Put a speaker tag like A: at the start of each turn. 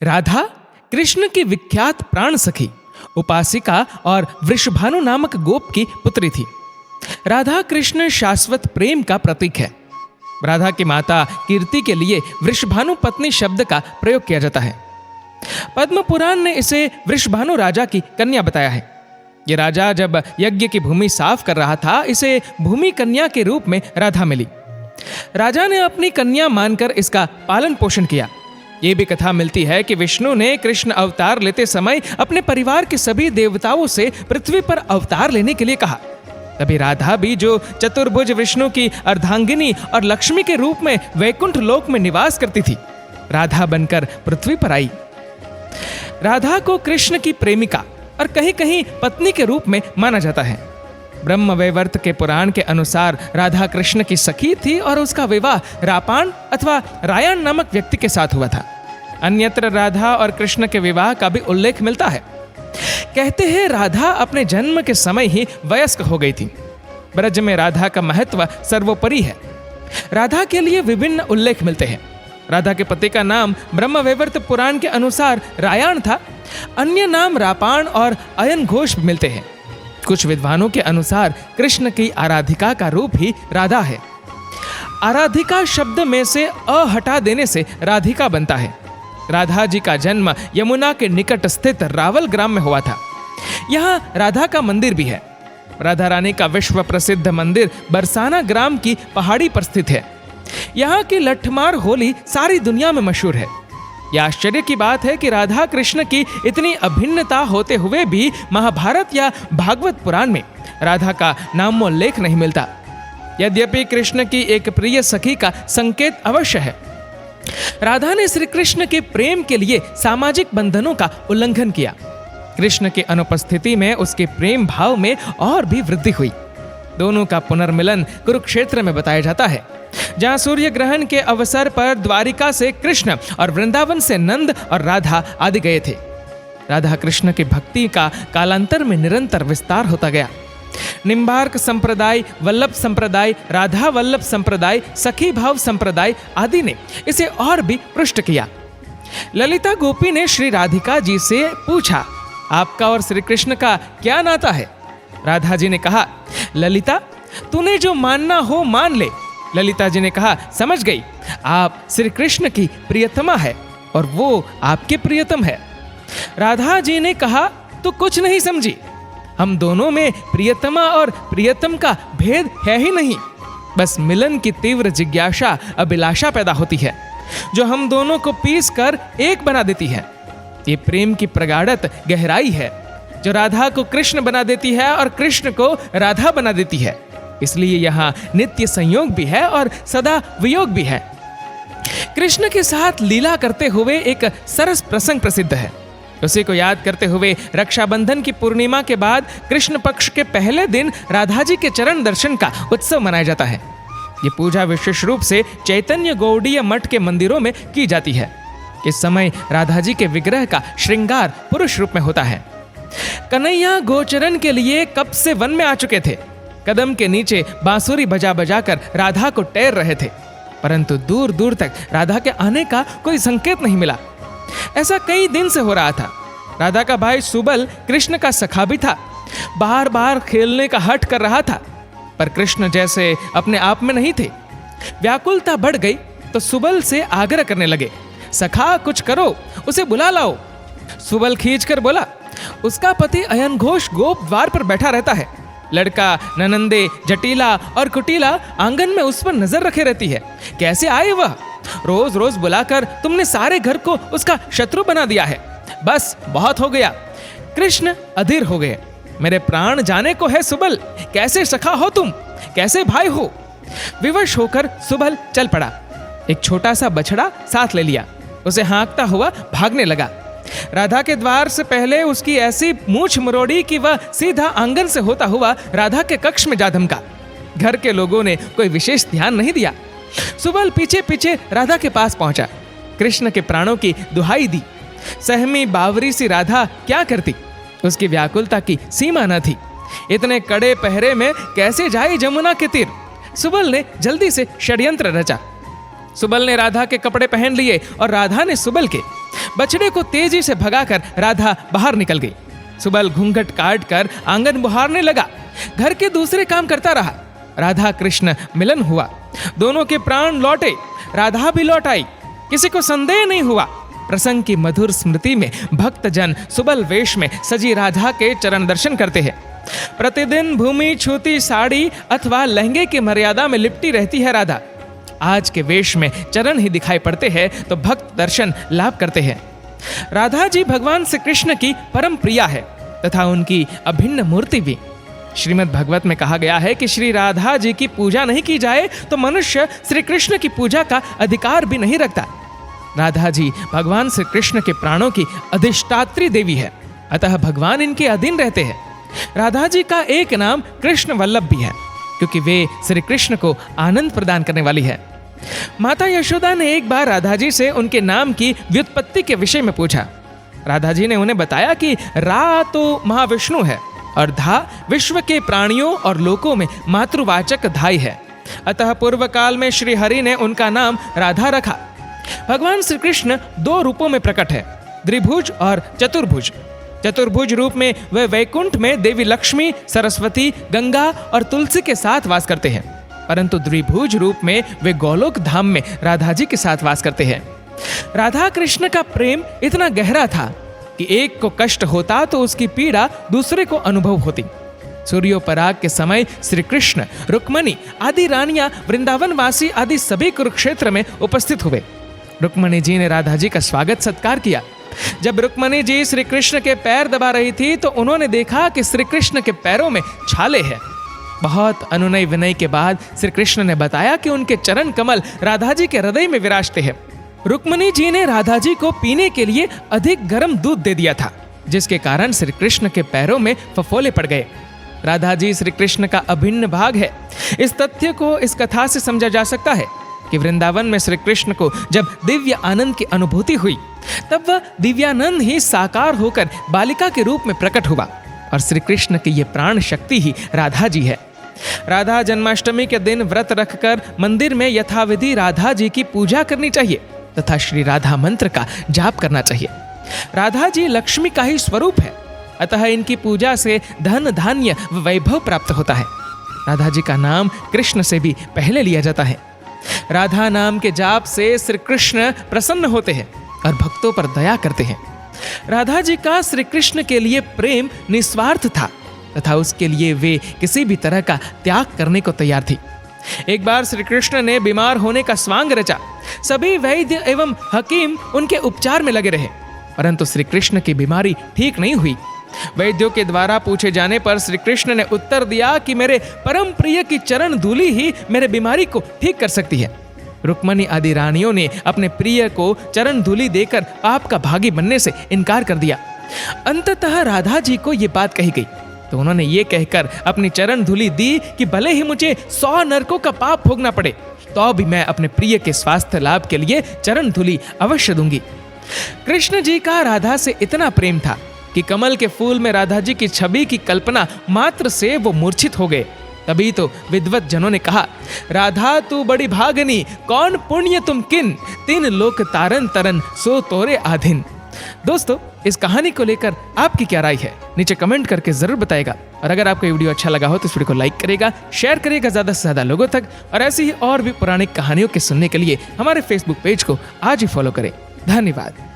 A: राधा कृष्ण की विख्यात प्राण सखी, उपासिका और वृषभानु नामक गोप की पुत्री थी। राधा कृष्ण शाश्वत प्रेम का प्रतीक है। राधा की माता कीर्ति के लिए वृषभानु पत्नी शब्द का प्रयोग किया जाता है। पद्म पुराण ने इसे वृषभानु राजा की कन्या बताया है। ये राजा जब यज्ञ की भूमि साफ कर रहा था, इसे भूमि कन्या के रूप में राधा मिली। राजा ने अपनी कन्या मानकर इसका पालन पोषण किया। ये भी कथा मिलती है कि विष्णु ने कृष्ण अवतार लेते समय अपने परिवार के सभी देवताओं से पृथ्वी पर अवतार लेने के लिए कहा। तभी राधा भी, जो चतुर्भुज विष्णु की अर्धांगिनी और लक्ष्मी के रूप में वैकुंठ लोक में निवास करती थी, राधा बनकर पृथ्वी पर आई। राधा को कृष्ण की प्रेमिका और कहीं कहीं पत्नी के रूप में माना जाता है। ब्रह्मवैवर्त के पुराण के अनुसार राधा कृष्ण की सखी थी और उसका विवाह रापान अथवा रायण नामक व्यक्ति के साथ हुआ था। अन्यत्र राधा और कृष्ण के विवाह का भी उल्लेख मिलता है। कहते हैं राधा अपने जन्म के समय ही वयस्क हो गई थी। ब्रज में राधा का महत्व सर्वोपरि है। राधा के लिए विभिन्न उल्लेख मिलते हैं। राधा के पति का नाम ब्रह्मवैवर्त पुराण के अनुसार रायण था। अन्य नाम रापान और अयन घोष मिलते हैं। कुछ विद्वानों के अनुसार कृष्ण की आराधिका का रूप ही राधा है। आराधिका शब्द में से अ हटा देने से राधिका बनता है। राधा जी का जन्म यमुना के निकट स्थित रावल ग्राम में हुआ था। यहाँ राधा का मंदिर भी है। राधा रानी का विश्व प्रसिद्ध मंदिर बरसाना ग्राम की पहाड़ी पर स्थित है। यहाँ की लठमार होली सारी दुनिया में मशहूर है। यह आश्चर्य की बात है कि राधा कृष्ण की इतनी अभिन्नता होते हुए भी महाभारत या भागवत पुराण में राधा का नामोल्लेख नहीं मिलता। यद्यपि कृष्ण की एक प्रिय सखी का संकेत अवश्य है। राधा ने श्री कृष्ण के प्रेम के लिए सामाजिक बंधनों का उल्लंघन किया। कृष्ण की अनुपस्थिति में उसके प्रेम भाव में और भी वृद्धि हुई। दोनों का पुनर्मिलन कुरुक्षेत्र में बताया जाता है, जहां सूर्य ग्रहण के अवसर पर द्वारिका से कृष्ण और वृंदावन से नंद और राधा आदि गए थे। राधा कृष्ण की भक्ति का कालांतर में निरंतर विस्तार होता गया। निम्बार्क संप्रदाय, वल्लभ संप्रदाय, राधा वल्लभ संप्रदाय, सखी भाव संप्रदाय आदि ने इसे और भी पुष्ट किया। ललिता गोपी ने श्री राधिका जी से पूछा, आपका और श्री कृष्ण का क्या नाता है? राधा जी ने कहा, ललिता तूने जो मानना हो मान ले। ललिता जी ने कहा, समझ गई, आप श्री कृष्ण की प्रियतमा है और वो आपके प्रियतम है। राधा जी ने कहा, तू कुछ नहीं समझी, हम दोनों में प्रियतमा और प्रियतम का भेद है ही नहीं। बस मिलन की तीव्र जिज्ञासा, अभिलाषा पैदा होती है, जो हम दोनों को पीस कर एक बना देती है। ये प्रेम की प्रगाढ़त गहराई है, जो राधा को कृष्ण बना देती है और कृष्ण को राधा बना देती है। इसलिए यहाँ नित्य संयोग भी है और सदा वियोग भी है। कृष्ण के साथ लीला करते हुए एक सरस प्रसंग प्रसिद्ध है। उसी को याद करते हुए रक्षाबंधन की पूर्णिमा के बाद कृष्ण पक्ष के पहले दिन राधा जी के चरण दर्शन का उत्सव मनाया जाता है। ये पूजा विशेष रूप से चैतन्य गौड़ीय मठ के मंदिरों में की जाती है। इस समय राधा जी के विग्रह का श्रृंगार पुरुष रूप में होता है। कन्हैया गोचरण के लिए कब से वन में आ चुके थे। कदम के नीचे बांसुरी बजा बजा कर राधा को टेर रहे थे, परंतु दूर दूर तक राधा के आने का कोई संकेत नहीं मिला। ऐसा कई दिन से हो रहा था। राधा का भाई सुबल कृष्ण का सखा भी था। बार बार खेलने का हठ कर रहा था, पर कृष्ण जैसे अपने आप में नहीं थे। व्याकुलता बढ़ गई तो सुबल से आग्रह करने लगे, सखा कुछ करो, उसे बुला लाओ। सुबल खींचकर बोला, उसका पति अयन घोष गोप द्वार पर बैठा रहता है। लड़का ननंदे, जटीला और कुटीला आंगन में उस पर नजर रखे रहती है। कैसे आए वह? रोज रोज बुलाकर तुमने सारे घर को उसका शत्रु बना दिया है। बस बहुत हो गया। कृष्ण अधीर हो गए। मेरे प्राण जाने को है सुबल, कैसे सखा हो तुम, कैसे भाई हो? विवश होकर सुबल चल पड़ा। एक छोटा सा बछड़ा साथ ले लिया। उसे हाँकता हुआ भागने लगा। राधा के द्वार से पहले उसकी ऐसी मूछ मरोड़ी कि वह सीधा आंगन से होता हुआ राधा के कक्ष में जा धमका। घर के लोगों ने कोई विशेष ध्यान नहीं दिया। सुबल पीछे पीछे राधा के पास पहुंचा। कृष्ण के प्राणों की दुहाई दी। सहमी बावरी सी राधा क्या करती? उसकी व्याकुलता की सीमा न थी। इतने कड़े पहरे में कैसे जाए जमुना के तीर? सुबल ने जल्दी से षड्यंत्र रचा। सुबल ने राधा के कपड़े पहन लिए और राधा ने सुबल के। बछड़े को तेजी से भगाकर राधा बाहर निकल गई। सुबल घूंघट काट कर आंगन बहारने लगा, घर के दूसरे काम करता रहा। राधा कृष्ण मिलन हुआ, दोनों के प्राण लौटे, राधा भी लौट आई। किसी को संदेह नहीं हुआ। प्रसंग की मधुर स्मृति में भक्तजन सुबल वेश में सजी राधा के चरण दर्शन करते हैं। प्रतिदिन भूमि छूती साड़ी अथवा लहंगे की मर्यादा में लिपटी रहती है राधा। आज के वेश में चरण ही दिखाई पड़ते हैं तो भक्त दर्शन लाभ करते हैं। राधा जी भगवान श्री कृष्ण की परम प्रिया है तथा उनकी अभिन्न मूर्ति भी। श्रीमद् भागवत में कहा गया है कि श्री राधा जी की पूजा नहीं की जाए तो मनुष्य श्री कृष्ण की पूजा का अधिकार भी नहीं रखता। राधा जी भगवान श्री कृष्ण के प्राणों की अधिष्ठात्री देवी है, अतः भगवान इनके अधीन रहते हैं। राधा जी का एक नाम कृष्ण वल्लभ भी है, क्योंकि वे श्री कृष्ण को आनंद प्रदान करने वाली है। माता यशोदा ने एक बार राधा जी से उनके नाम की व्युत्पत्ति के विषय में पूछा। राधा जी ने उन्हें बताया कि रा तो महाविष्णु है और धा विश्व के प्राणियों और लोकों में मातृवाचक धाई है, अतः पूर्व काल में श्री हरि ने उनका नाम राधा रखा। भगवान श्री कृष्ण दो रूपों में प्रकट है, द्विभुज और चतुर्भुज। चतुर्भुज रूप में वे वैकुंठ में देवी लक्ष्मी, सरस्वती, गंगा और तुलसी के साथ वास करते हैं, परंतु द्विभुज रूप में वे गोलोक धाम में राधा जी के साथ वास करते हैं। राधा कृष्ण का प्रेम इतना गहरा था कि एक को कष्ट होता तो उसकी पीड़ा दूसरे को अनुभव होती। सूर्योपराग के समय श्री कृष्ण, रुक्मणी आदि रानियां, वृंदावन वासी आदि सभी कुरुक्षेत्र में उपस्थित हुए। रुक्मणी जी ने राधा जी का स्वागत सत्कार किया। जब रुक्मणी जी श्री कृष्ण के पैर दबा रही थी तो उन्होंने देखा कि श्री कृष्ण के पैरों में छाले हैं। बहुत अनुनय विनय के बाद श्री कृष्ण ने बताया कि उनके चरण कमल राधा जी के हृदय में विराजते हैं। रुक्मणी जी ने राधा जी को पीने के लिए अधिक गर्म दूध दे दिया था, जिसके कारण श्री कृष्ण के पैरों में फफोले पड़ गए। राधा जी श्री कृष्ण का अभिन्न भाग है। इस तथ्य को इस कथा से समझा जा सकता है कि वृंदावन में श्री कृष्ण को जब दिव्य आनंद की अनुभूति हुई तब वह दिव्यानंद ही साकार होकर बालिका के रूप में प्रकट हुआ और श्री कृष्ण की ये प्राण शक्ति ही राधा जी है। राधा जन्माष्टमी के दिन व्रत रखकर मंदिर में यथाविधि राधा जी की पूजा करनी चाहिए तथा श्री राधा मंत्र का जाप करना चाहिए। राधा जी लक्ष्मी का ही स्वरूप है, अतः इनकी पूजा से धन धान्य व वैभव प्राप्त होता है। राधा जी का नाम कृष्ण से भी पहले लिया जाता है। राधा नाम के जाप से श्री कृष्ण प्रसन्न होते हैं और भक्तों पर दया करते हैं। राधा जी का श्री कृष्ण के लिए प्रेम निस्वार्थ था तथा उसके लिए वे किसी भी तरह का त्याग करने को तैयार थी। एक बार श्री कृष्ण ने बीमार होने का स्वांग रचा। सभी वैद्य एवं हकीम उनके उपचार में लगे रहे, परंतु श्री कृष्ण की बीमारी ठीक नहीं हुई। वैद्यों के द्वारा पूछे जाने पर श्री कृष्ण ने उत्तर दिया कि मेरे परम प्रिय की चरण धूलि ही मेरे बीमारी को ठीक कर सकती है। रुक्मणी आदि रानियों ने अपने प्रिय को चरण धूलि देकर पाप का भागी बनने से इनकार कर दिया। अंततः राधा जी को ये बात कही गई तो उन्होंने ये कहकर अपनी चरण धूलि दी कि भले ही मुझे 100 नरकों का पाप भोगना पड़े तो भी मैं अपने प्रिय के स्वास्थ्य लाभ के लिए चरण धूलि अवश्य दूंगी। कृष्ण जी का राधा से इतना प्रेम था कि कमल के फूल में राधा जी की छवि की कल्पना मात्र से वो मूर्छित हो गए। तभी तो विद्वत जनों ने कहा, राधा तू बड़ी भागनी, कौन पुण्य तुम किन, तीन लोक तारन तरन सो तोरे आधीन। दोस्तों, इस कहानी को लेकर आपकी क्या राय है, नीचे कमेंट करके जरूर बताएगा। और अगर आपको ये वीडियो अच्छा लगा हो तो इस वीडियो को लाइक करेगा, शेयर करेगा ज्यादा से ज्यादा लोगों तक। और ऐसी ही और भी पौराणिक कहानियों के सुनने के लिए हमारे फेसबुक पेज को आज ही फॉलो करें। धन्यवाद।